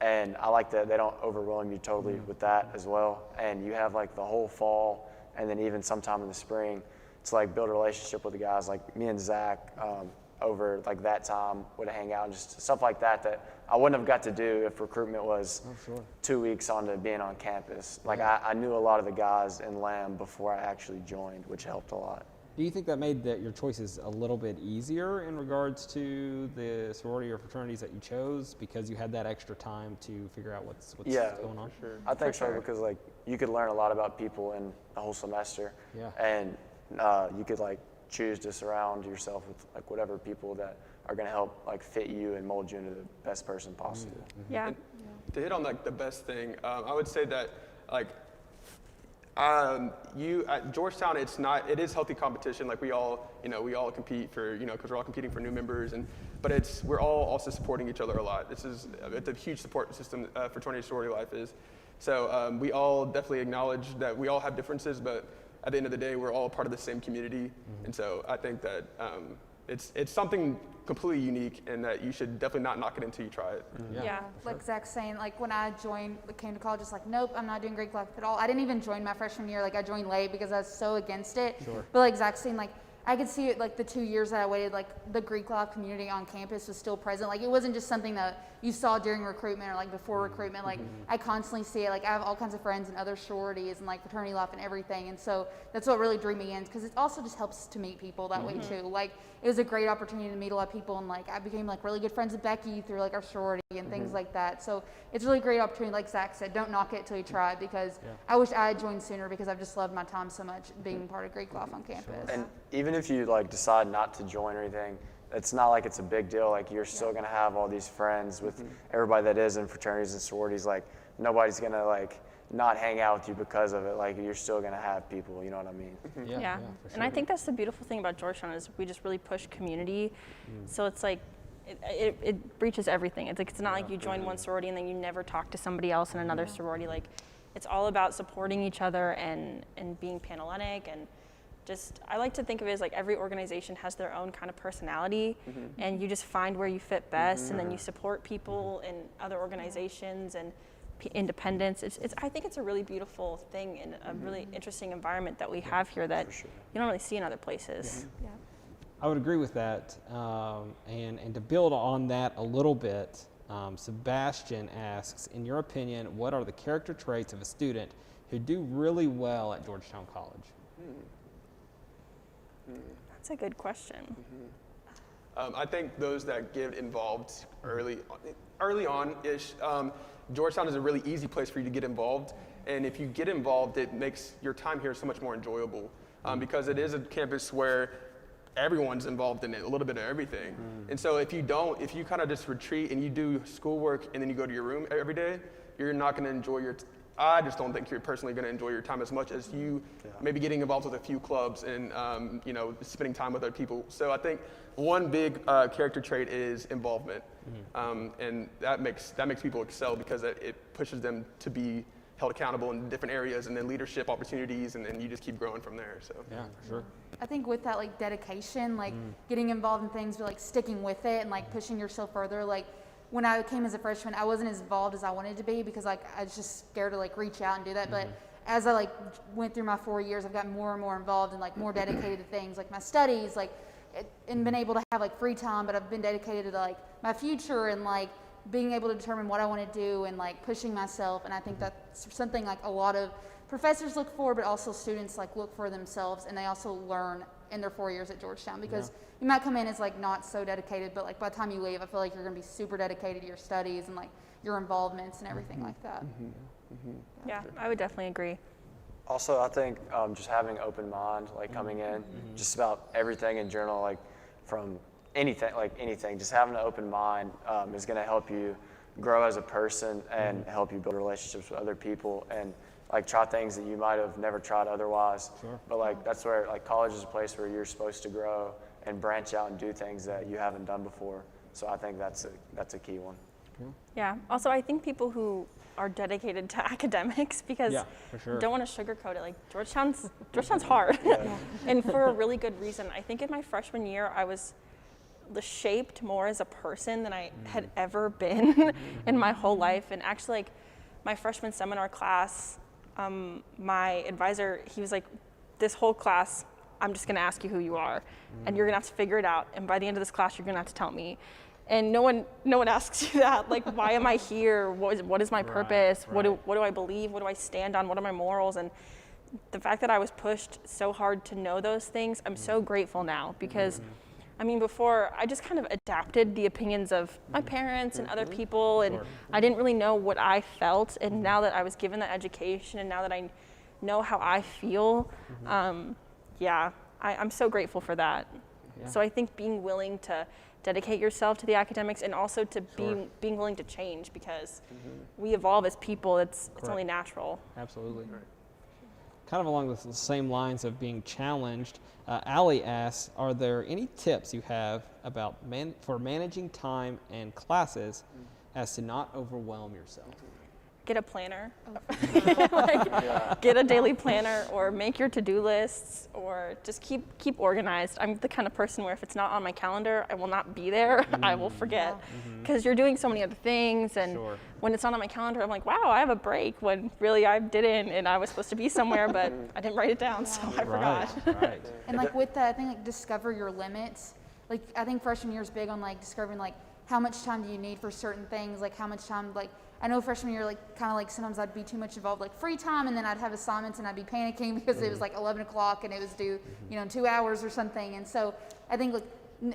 And I like that they don't overwhelm you totally with that as well. And you have like the whole fall and then even sometime in the spring to like build a relationship with the guys. Like me and Zach over like that time would hang out and just stuff like that I wouldn't have got to do if recruitment was 2 weeks onto being on campus. Like I knew a lot of the guys in LAM before I actually joined, which helped a lot. Do you think that made your choices a little bit easier in regards to the sorority or fraternities that you chose because you had that extra time to figure out what's going on? Sure. I think so sure. because like you could learn a lot about people in the whole semester, Yeah. and you could like choose to surround yourself with like whatever people that are going to help like fit you and mold you into the best person possible. Yeah. And to hit on like the best thing, I would say that like you at Georgetown, it is healthy competition. Like we all compete for, because we're all competing for new members, but we're all also supporting each other a lot. It's a huge support system fraternity sorority life is. So we all definitely acknowledge that we all have differences, but at the end of the day, we're all part of the same community. And so I think that it's something completely unique, and that you should definitely not knock it until you try it. Yeah. Like Zach's saying, like when I came to college, it's like, nope, I'm not doing Greek life at all. I didn't even join my freshman year. Like I joined late because I was so against it. Sure. But like Zach's saying, like I could see it like the 2 years that I waited, like the Greek life community on campus was still present. Like it wasn't just something that you saw during recruitment or like before recruitment. Like I constantly see it. Like I have all kinds of friends in other sororities and like fraternity life and everything. And so that's what really drew me in, because it also just helps to meet people that way too. Like it was a great opportunity to meet a lot of people, and like I became like really good friends with Becky through like our sorority and things like that. So it's a really great opportunity. Like Zach said, don't knock it till you try, because I wish I had joined sooner, because I've just loved my time so much being part of Greek life on campus. And even if you like decide not to join or anything, it's not like it's a big deal. Like you're still gonna have all these friends with everybody that is in fraternities and sororities. Like nobody's gonna like not hang out with you because of it. Like you're still gonna have people, you know what I mean? Yeah. For And I sure. think that's the beautiful thing about Georgetown is we just really push community. So it's like it reaches everything. It's like it's not like you join one sorority and then you never talk to somebody else in another sorority. Like it's all about supporting each other and being Panhellenic, and just I like to think of it as like every organization has their own kind of personality, and you just find where you fit best, and then you support people in other organizations and independence. I think it's a really beautiful thing and a really interesting environment that we have here that you don't really see in other places. Yeah. I would agree with that. And to build on that a little bit, Sebastian asks, in your opinion, what are the character traits of a student who do really well at Georgetown College? That's a good question. I think those that get involved early on-ish. Georgetown is a really easy place for you to get involved, and if you get involved, it makes your time here so much more enjoyable, because it is a campus where everyone's involved in it, a little bit of everything. And so if you kind of just retreat and you do schoolwork and then you go to your room every day, you're not going to enjoy I just don't think you're personally going to enjoy your time as much as you maybe getting involved with a few clubs and spending time with other people. So I think one big character trait is involvement, and that makes people excel, because it pushes them to be held accountable in different areas, and then leadership opportunities, and then you just keep growing from there. So Yeah, for sure. I think with that like dedication, like getting involved in things, but like sticking with it and like pushing yourself further. Like when I came as a freshman, I wasn't as involved as I wanted to be, because like I was just scared to like reach out and do that. But as I like went through my 4 years, I've gotten more and more involved and like more dedicated to things like my studies, like and been able to have like free time. But I've been dedicated to like my future and like being able to determine what I want to do and like pushing myself. And I think that's something like a lot of professors look for, but also students like look for themselves, and they also learn in their 4 years at Georgetown, because you might come in as like not so dedicated, but like by the time you leave, I feel like you're going to be super dedicated to your studies and like your involvements and everything like that. Yeah, I would definitely agree. Also, I think just having an open mind, like coming in, just about everything in general, like from anything, just having an open mind is going to help you grow as a person and help you build relationships with other people, and like try things that you might have never tried otherwise. But like that's where like college is a place where you're supposed to grow and branch out and do things that you haven't done before. So I think that's a key one. Yeah. Also, I think people who are dedicated to academics, because for sure. don't want to sugarcoat it. Like Georgetown's hard, and for a really good reason. I think in my freshman year, I was shaped more as a person than I had ever been in my whole life. And actually, like my freshman seminar class, my advisor, he was like, this whole class, I'm just going to ask you who you are, and you're going to have to figure it out. And by the end of this class, you're going to have to tell me. And no one asks you that. Like, why am I here? What is my purpose? What do I believe? What do I stand on? What are my morals? And the fact that I was pushed so hard to know those things, I'm so grateful now because, I mean, before I just kind of adapted the opinions of my parents and other people, and I didn't really know what I felt. And now that I was given that education, and now that I know how I feel, I'm so grateful for that. Yeah. So I think being willing to dedicate yourself to the academics and also to being willing to change, because we evolve as people. It's only natural. Absolutely. Kind of along the same lines of being challenged, Allie asks, are there any tips you have about for managing time and classes as to not overwhelm yourself? Get a planner, get a daily planner, or make your to-do lists, or just keep organized. I'm the kind of person where if it's not on my calendar, I will not be there. I will forget, because you're doing so many other things, and when it's not on my calendar, I'm like, wow, I have a break, when really I didn't, and I was supposed to be somewhere, but I didn't write it down, so I forgot. Right. And like with that, I think like discover your limits. Like I think freshman year is big on like discovering like how much time do you need for certain things, like how much time, like I know freshman year, like kind of like sometimes I'd be too much involved, like free time, and then I'd have assignments and I'd be panicking because it was like 11 o'clock and it was due, in 2 hours or something. And so I think like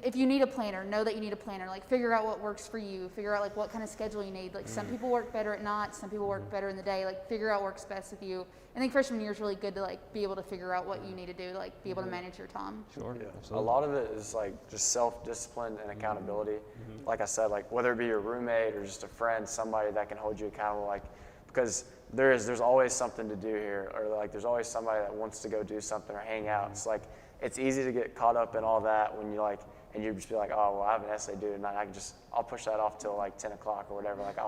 if you need a planner, know that you need a planner. Like figure out what works for you. Figure out like what kind of schedule you need. Like some people work better at night, some people work better in the day. Like figure out what works best with you. I think freshman year is really good to like be able to figure out what you need to do, like be able to manage your time. Sure. Yeah. Absolutely. A lot of it is like just self-discipline and accountability. Like I said, like whether it be your roommate or just a friend, somebody that can hold you accountable, like because there's always something to do here, or like there's always somebody that wants to go do something or hang out. It's like it's easy to get caught up in all that when you like, and you just be like, oh well, I have an essay due tonight. I'll push that off till like 10 o'clock or whatever. Like I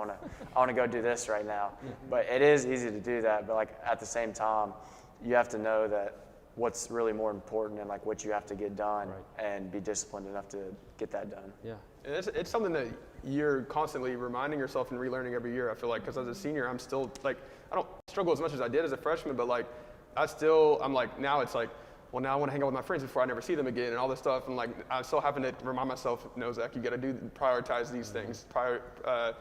wanna go do this right now. But it is easy to do that. But like at the same time, you have to know that what's really more important and like what you have to get done and be disciplined enough to get that done. Yeah. And it's something that you're constantly reminding yourself and relearning every year, I feel like, because as a senior, I'm still like, I don't struggle as much as I did as a freshman, but like, I'm like, now it's like, well, now I want to hang out with my friends before I never see them again and all this stuff. And like, I'm still having to remind myself, no, Zach, you got to prioritize these things. I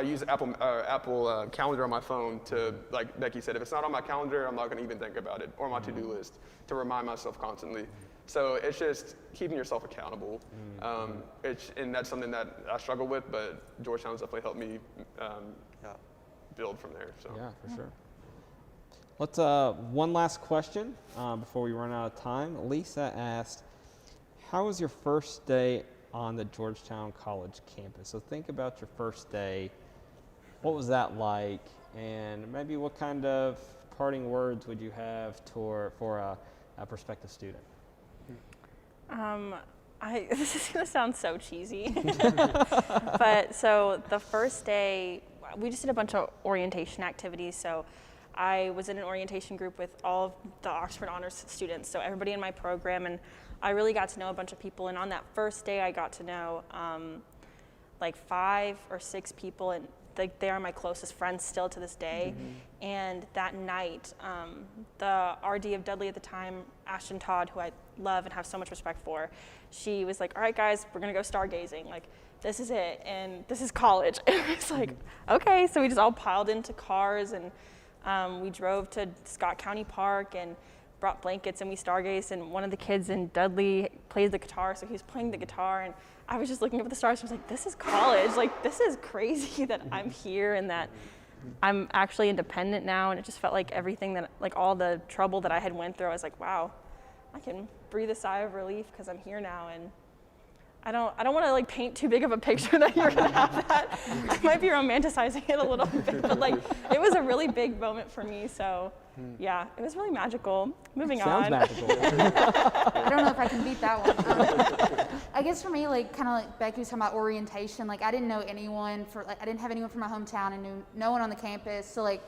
use Apple Calendar on my phone to, like Becky said, if it's not on my calendar, I'm not going to even think about it, or my to-do list, to remind myself constantly. So it's just keeping yourself accountable. And that's something that I struggle with, but Georgetown's definitely helped me build from there. So. Yeah, for sure. Let's one last question before we run out of time. Lisa asked, how was your first day on the Georgetown College campus? So think about your first day. What was that like? And maybe what kind of parting words would you have for a prospective student? This is going to sound so cheesy, but so the first day, we just did a bunch of orientation activities. So I was in an orientation group with all of the Oxford Honors students, so everybody in my program, and I really got to know a bunch of people. And on that first day, I got to know like 5 or 6 people, and they are my closest friends still to this day. And that night, the RD of Dudley at the time, Ashton Todd, who I love and have so much respect for, she was like, all right, guys, we're going to go stargazing. Like, this is it, and this is college. And I was like, okay. So we just all piled into cars, and we drove to Scott County Park and brought blankets, and we stargazed. And one of the kids in Dudley plays the guitar, so he was playing the guitar, and I was just looking up at the stars. I was like, this is college. Like, this is crazy that I'm here and that I'm actually independent now. And it just felt like everything that, like all the trouble that I had went through, I was like, wow, I can breathe a sigh of relief because I'm here now. And I don't want to like paint too big of a picture that you're gonna have that. I might be romanticizing it a little bit, but like it was a really big moment for me. So yeah, it was really magical. Moving Sounds on. magical. I don't know if I can beat that one. I guess for me, like kind of like Becky was talking about orientation. Like I didn't know anyone I didn't have anyone from my hometown and knew no one on the campus. So like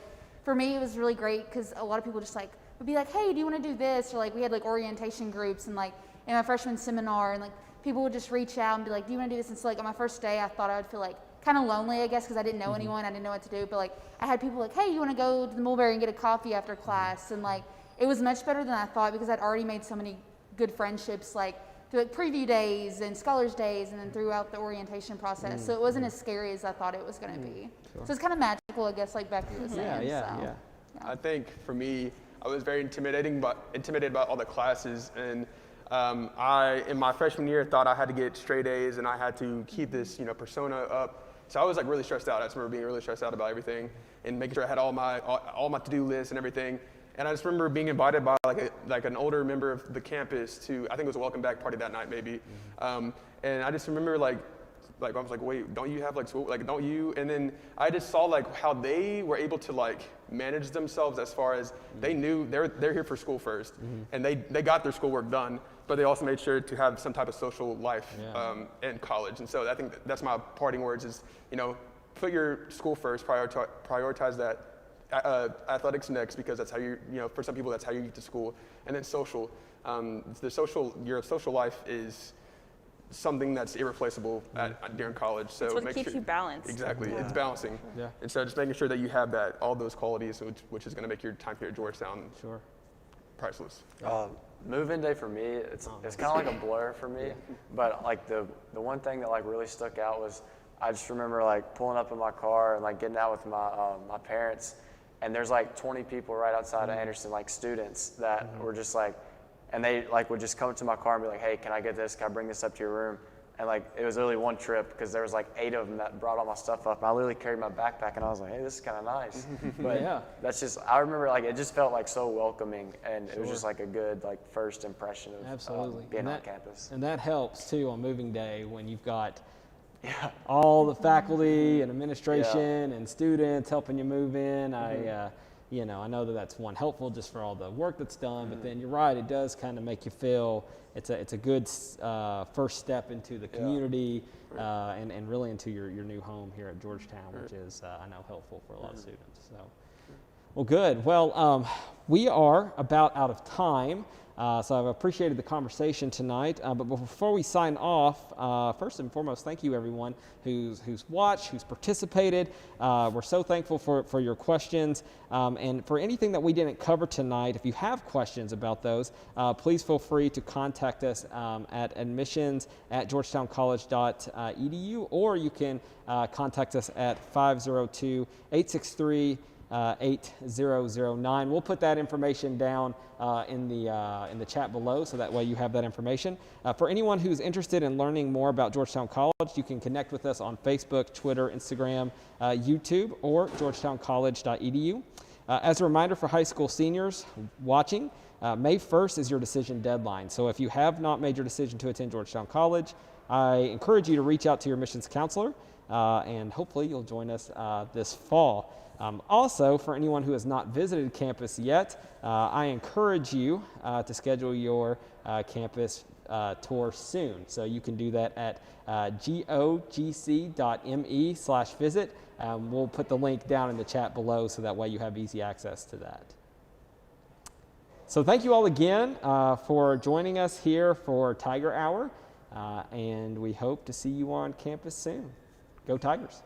for me, it was really great because a lot of people just like would be like, hey, do you want to do this? Or like we had like orientation groups and like in my freshman seminar and like people would just reach out and be like, do you want to do this? And so like on my first day, I thought I would feel like kind of lonely, I guess, because I didn't know anyone. I didn't know what to do. But like I had people like, hey, you want to go to the Mulberry and get a coffee after class? And like it was much better than I thought because I'd already made so many good friendships like through like preview days and scholars days and then throughout the orientation process. So it wasn't as scary as I thought it was going to be. Sure. So it's kind of magical, I guess, like Becky was saying. Yeah. I think for me, I was very intimidated by all the classes, and I, in my freshman year, thought I had to get straight A's and I had to keep this, persona up. So I was like really stressed out. I just remember being really stressed out about everything and making sure I had all my to-do lists and everything. And I just remember being invited by like an older member of the campus to, I think it was a welcome back party that night maybe. And I just remember like I was like, wait, don't you have like school? Like, don't you? And then I just saw like how they were able to like manage themselves as far as they knew they're here for school first, and they got their schoolwork done, but they also made sure to have some type of social life in college. And so I think that's my parting words is, put your school first, prioritize that. Athletics next, because that's how for some people that's how you get to school, and then social. Your social life is something that's irreplaceable during college. So it's what keeps you balanced. Exactly, it's balancing. Yeah. And so just making sure that you have all those qualities, which is going to make your time here at Georgetown priceless. Move-in day for me, it's kind of like a blur for me, but like the one thing that like really stuck out was I just remember like pulling up in my car and like getting out with my parents, and there's like 20 people right outside of Anderson, like students that were just like, and they like would just come to my car and be like, hey, can I get this? Can I bring this up to your room? And like it was literally one trip because there was like 8 of them that brought all my stuff up. And I literally carried my backpack, and I was like, hey, this is kind of nice. But that's just, I remember like it just felt like so welcoming, and it was just like a good like first impression of being on campus. And that helps too on moving day when you've got all the faculty and administration and students helping you move in. I know that's one helpful just for all the work that's done, but then you're right, it does kind of make you feel it's a good first step into the community and really into your new home here at Georgetown, which is I know helpful for a lot of students. So, well, good. Well, we are about out of time. So I've appreciated the conversation tonight, but before we sign off, first and foremost, thank you everyone who's watched, who's participated. We're so thankful for your questions, and for anything that we didn't cover tonight. If you have questions about those, please feel free to contact us at admissions@georgetowncollege.edu, or you can contact us at 502-863 8009. We'll put that information down in the chat below, so that way you have that information. For anyone who's interested in learning more about Georgetown College, you can connect with us on Facebook, Twitter, Instagram, YouTube, or georgetowncollege.edu. As a reminder for high school seniors watching, May 1st is your decision deadline. So if you have not made your decision to attend Georgetown College, I encourage you to reach out to your admissions counselor, and hopefully you'll join us this fall. Also, for anyone who has not visited campus yet, I encourage you to schedule your campus tour soon. So you can do that at gogc.me/visit. We'll put the link down in the chat below, so that way you have easy access to that. So thank you all again for joining us here for Tiger Hour, and we hope to see you on campus soon. Go Tigers!